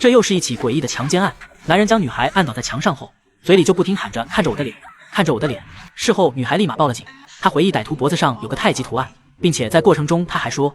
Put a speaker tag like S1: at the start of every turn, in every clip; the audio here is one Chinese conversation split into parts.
S1: 这又是一起诡异的强奸案。男人将女孩按倒在墙上后，嘴里就不停喊着看着我的脸，看着我的脸。事后女孩立马报了警。她回忆歹徒脖子上有个太极图案，并且在过程中她还说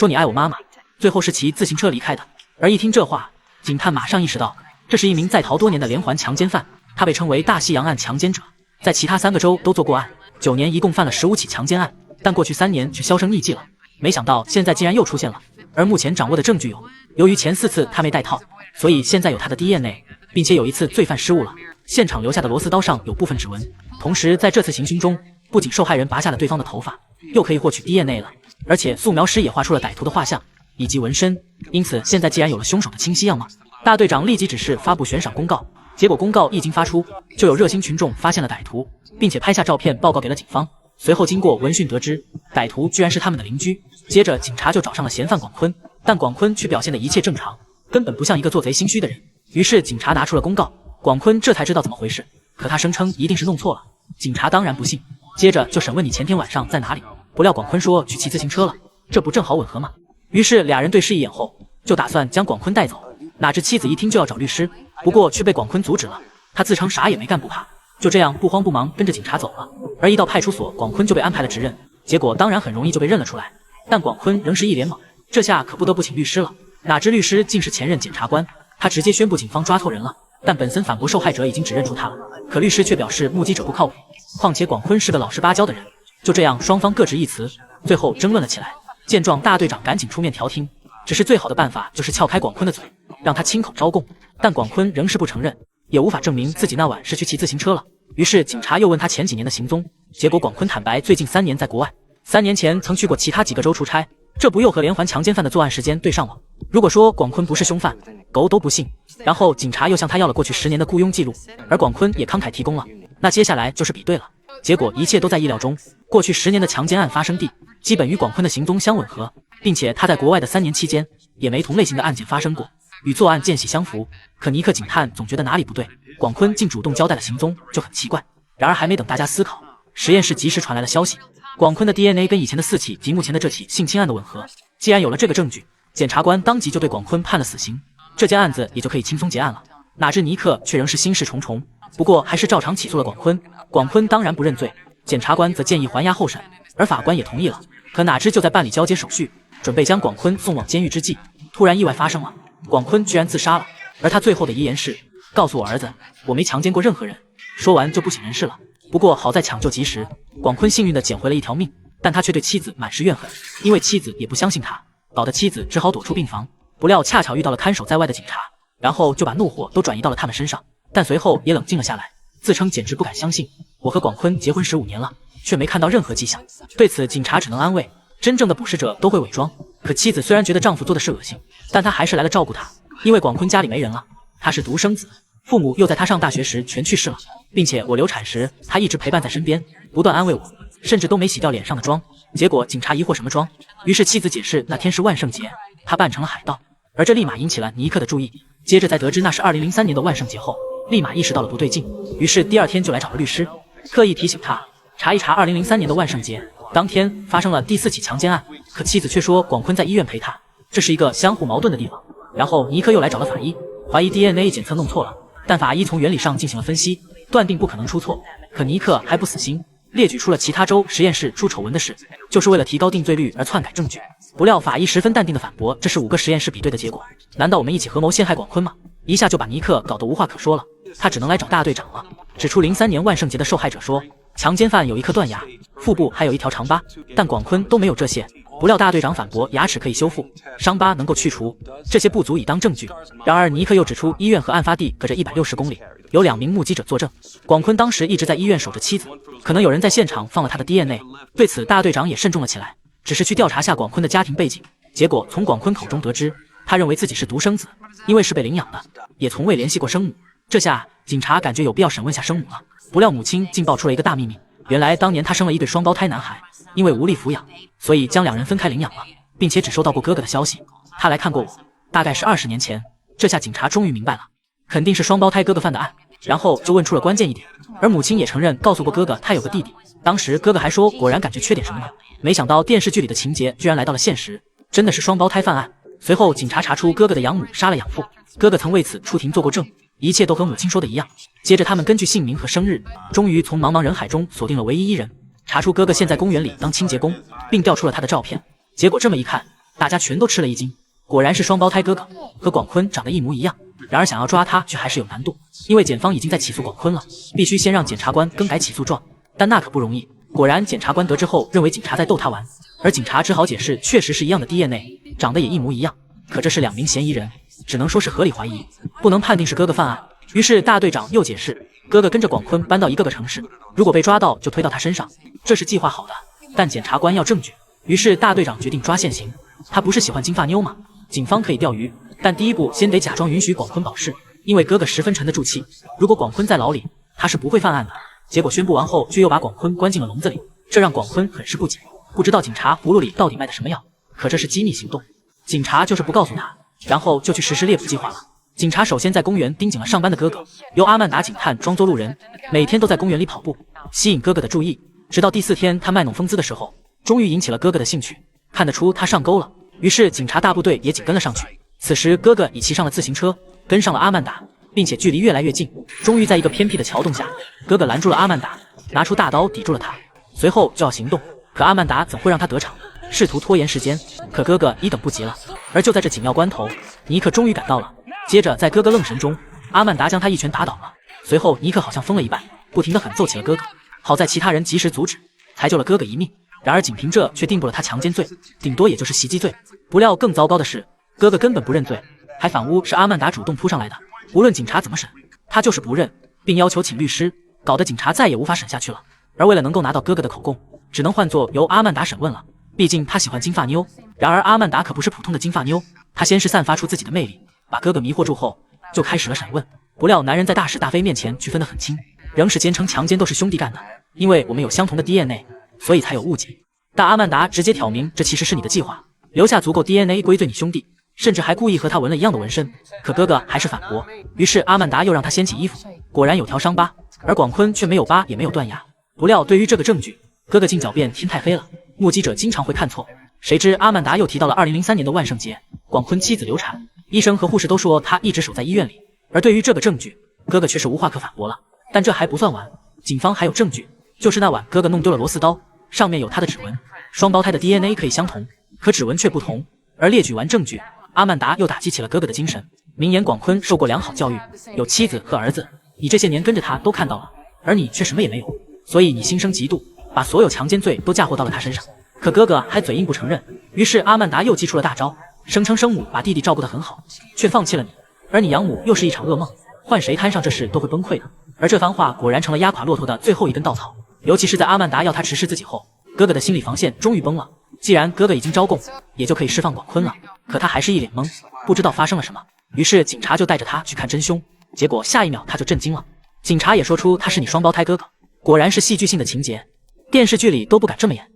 S1: 你爱我妈妈。最后是骑自行车离开的。而一听这话，警探马上意识到这是一名在逃多年的连环强奸犯，他被称为大西洋案强奸者，在其他3个州都做过案，9年一共犯了15起强奸案，但过去3年却销声匿迹了。没想到现在竟然又出现了。而目前掌握的证据有，由于前4次他没带套，所以现在有他的 DNA， 并且有一次罪犯失误了，现场留下的螺丝刀上有部分指纹。同时在这次行凶中，不仅受害人拔下了对方的头发，又可以获取 DNA 了，而且素描师也画出了歹徒的画像以及纹身。因此现在既然有了凶手的清晰样貌，大队长立即指示发布悬赏公告。结果公告一经发出，就有热心群众发现了歹徒，并且拍下照片报告给了警方。随后经过闻讯得知，歹徒居然是他们的邻居。接着警察就找上了嫌犯广坤，但广坤却表现得一切正常，根本不像一个做贼心虚的人。于是警察拿出了公告，广坤这才知道怎么回事，可他声称一定是弄错了。警察当然不信，接着就审问你前天晚上在哪里。不料广坤说去骑自行车了，这不正好吻合吗？于是俩人对视一眼后，就打算将广坤带走。哪知妻子一听就要找律师，不过却被广坤阻止了。他自称啥也没干不怕，就这样不慌不忙跟着警察走了。而一到派出所，广坤就被安排了指认，结果当然很容易就被认了出来。但广坤仍是一脸懵，这下可不得不请律师了。哪知律师竟是前任检察官，他直接宣布警方抓错人了。但本森反驳受害者已经指认出他了，可律师却表示目击者不靠谱，况且广坤是个老实巴交的人。就这样双方各执一词，最后争论了起来。见状，大队长赶紧出面调停，只是最好的办法就是撬开广坤的嘴，让他亲口招供。但广坤仍是不承认，也无法证明自己那晚是去骑自行车了。于是警察又问他前几年的行踪，结果广坤坦白最近3年在国外，3年前曾去过其他几个州出差，这不又和连环强奸犯的作案时间对上了？如果说广坤不是凶犯，狗都不信。然后警察又向他要了过去10年的雇佣记录，而广坤也慷慨提供了。那接下来就是比对了，结果一切都在意料中，过去10年的强奸案发生地基本与广坤的行踪相吻合，并且他在国外的3年期间也没同类型的案件发生过，与作案间隙相符。可尼克警探总觉得哪里不对，广坤竟主动交代了行踪，就很奇怪。然而还没等大家思考，实验室及时传来了消息，广坤的 DNA 跟以前的4起及目前的这起性侵案的吻合。既然有了这个证据，检察官当即就对广坤判了死刑，这件案子也就可以轻松结案了。哪知尼克却仍是心事重重，不过还是照常起诉了广坤。广坤当然不认罪，检察官则建议还押候审，而法官也同意了。可哪知就在办理交接手续，准备将广坤送往监狱之际，突然意外发生了，广坤居然自杀了。而他最后的遗言是：告诉我儿子，我没强奸过任何人。说完就不省人事了。不过好在抢救及时，广坤幸运地捡回了一条命，但他却对妻子满是怨恨，因为妻子也不相信他，搞得妻子只好躲出病房。不料恰巧遇到了看守在外的警察，然后就把怒火都转移到了他们身上，但随后也冷静了下来，自称简直不敢相信，我和广坤结婚15年了，却没看到任何迹象。对此警察只能安慰，真正的捕食者都会伪装。可妻子虽然觉得丈夫做的是恶心，但她还是来了照顾他，因为广坤家里没人了，他是独生子，父母又在他上大学时全去世了，并且我流产时他一直陪伴在身边，不断安慰我，甚至都没洗掉脸上的妆。结果警察疑惑什么妆，于是妻子解释那天是万圣节，他扮成了海盗，而这立马引起了尼克的注意。接着在得知那是2003年的万圣节后，立马意识到了不对劲，于是第2天就来找了律师，刻意提醒他查一查2003年的万圣节当天发生了第4起强奸案。可妻子却说广坤在医院陪他，这是一个相互矛盾的地方。然后尼克又来找了法医，怀疑 DNA 检测弄错了，但法医从原理上进行了分析，断定不可能出错。可尼克还不死心，列举出了其他州实验室出丑闻的事，就是为了提高定罪率而篡改证据。不料法医十分淡定地反驳，这是5个实验室比对的结果，难道我们一起合谋陷害广坤吗？一下就把尼克搞得无话可说了，他只能来找大队长了，指出03年万圣节的受害者说，强奸犯有一颗断牙，腹部还有一条长疤，但广坤都没有这些。不料大队长反驳，牙齿可以修复，伤疤能够去除，这些不足以当证据。然而尼克又指出，医院和案发地隔着160公里，有2名目击者作证，广坤当时一直在医院守着妻子，可能有人在现场放了他的 DNA。 对此大队长也慎重了起来，只是去调查下广坤的家庭背景，结果从广坤口中得知，他认为自己是独生子，因为是被领养的，也从未联系过生母。这下警察感觉有必要审问下生母了。不料母亲竟爆出了一个大秘密，原来当年她生了一对双胞胎男孩，因为无力抚养，所以将2人分开领养了，并且只收到过哥哥的消息，他来看过我，大概是20年前。这下警察终于明白了，肯定是双胞胎哥哥犯的案，然后就问出了关键一点。而母亲也承认告诉过哥哥他有个弟弟，当时哥哥还说果然感觉缺点什么的，没想到电视剧里的情节居然来到了现实，真的是双胞胎犯案。随后警察查出哥哥的养母杀了养父，哥哥曾为此出庭做过证，一切都和母亲说的一样。接着他们根据姓名和生日，终于从茫茫人海中锁定了唯一一人，查出哥哥现在公园里当清洁工，并调出了他的照片。结果这么一看，大家全都吃了一惊，果然是双胞胎哥哥，和广坤长得一模一样。然而想要抓他却还是有难度，因为检方已经在起诉广坤了，必须先让检察官更改起诉状，但那可不容易。果然检察官得知后认为警察在逗他玩，而警察只好解释确实是一样的 DNA， 长得也一模一样，可这是2名嫌疑人，只能说是合理怀疑，不能判定是哥哥犯案。于是大队长又解释，哥哥跟着广坤搬到一个个城市，如果被抓到就推到他身上，这是计划好的，但检察官要证据，于是大队长决定抓现行。他不是喜欢金发妞吗？警方可以钓鱼，但第一步先得假装允许广坤保释，因为哥哥十分沉得住气，如果广坤在牢里，他是不会犯案的。结果宣布完后，却又把广坤关进了笼子里，这让广坤很是不解，不知道警察葫芦里到底卖的什么药。可这是机密行动，警察就是不告诉他，然后就去实施猎捕计划了。警察首先在公园盯紧了上班的哥哥，由阿曼达警探装作路人，每天都在公园里跑步，吸引哥哥的注意。直到第4天他卖弄风姿的时候，终于引起了哥哥的兴趣，看得出他上钩了。于是警察大部队也紧跟了上去。此时哥哥已骑上了自行车，跟上了阿曼达，并且距离越来越近。终于在一个偏僻的桥洞下，哥哥拦住了阿曼达，拿出大刀抵住了他，随后就要行动。可阿曼达怎会让他得逞，试图拖延时间，可哥哥已等不及了。而就在这紧要关头，尼克终于赶到了。接着在哥哥愣神中，阿曼达将他一拳打倒了。随后尼克好像疯了一般，不停地狠揍起了哥哥。好在其他人及时阻止，才救了哥哥一命。然而仅凭这却定不了他强奸罪，顶多也就是袭击罪。不料更糟糕的是，哥哥根本不认罪，还反诬是阿曼达主动扑上来的。无论警察怎么审，他就是不认，并要求请律师，搞得警察再也无法审下去了。而为了能够拿到哥哥的口供，只能换作由阿曼达审问了，毕竟他喜欢金发妞。然而阿曼达可不是普通的金发妞，他先是散发出自己的魅力，把哥哥迷惑住后，就开始了审问。不料男人在大是大非面前区分得很清，仍是坚称强奸都是兄弟干的，因为我们有相同的 DNA， 所以才有误解。但阿曼达直接挑明这其实是你的计划，留下足够 DNA 归罪你兄弟，甚至还故意和他纹了一样的纹身。可哥哥还是反驳，于是阿曼达又让他掀起衣服，果然有条伤疤，而广坤却没有疤也没有断牙。不料对于这个证据，哥哥竟狡辩天太黑了，目击者经常会看错。谁知阿曼达又提到了2003年的万圣节，广坤妻子流产，医生和护士都说他一直守在医院里。而对于这个证据，哥哥却是无话可反驳了。但这还不算完，警方还有证据，就是那晚哥哥弄丢了螺丝刀，上面有他的指纹，双胞胎的 DNA 可以相同，可指纹却不同。而列举完证据，阿曼达又打击起了哥哥的精神，明言广坤受过良好教育，有妻子和儿子，你这些年跟着他都看到了，而你却什么也没有，所以你心生嫉妒，把所有强奸罪都嫁祸到了他身上。可哥哥还嘴硬不承认，于是阿曼达又祭出了大招，声称生母把弟弟照顾得很好，却放弃了你，而你养母又是一场噩梦，换谁摊上这事都会崩溃的。而这番话果然成了压垮骆驼的最后一根稻草，尤其是在阿曼达要他直视自己后，哥哥的心理防线终于崩了。既然哥哥已经招供，也就可以释放广坤了，可他还是一脸懵，不知道发生了什么。于是警察就带着他去看真凶，结果下一秒他就震惊了，警察也说出他是你双胞胎哥哥，果然是戏剧性的情节，电视剧里都不敢这么演。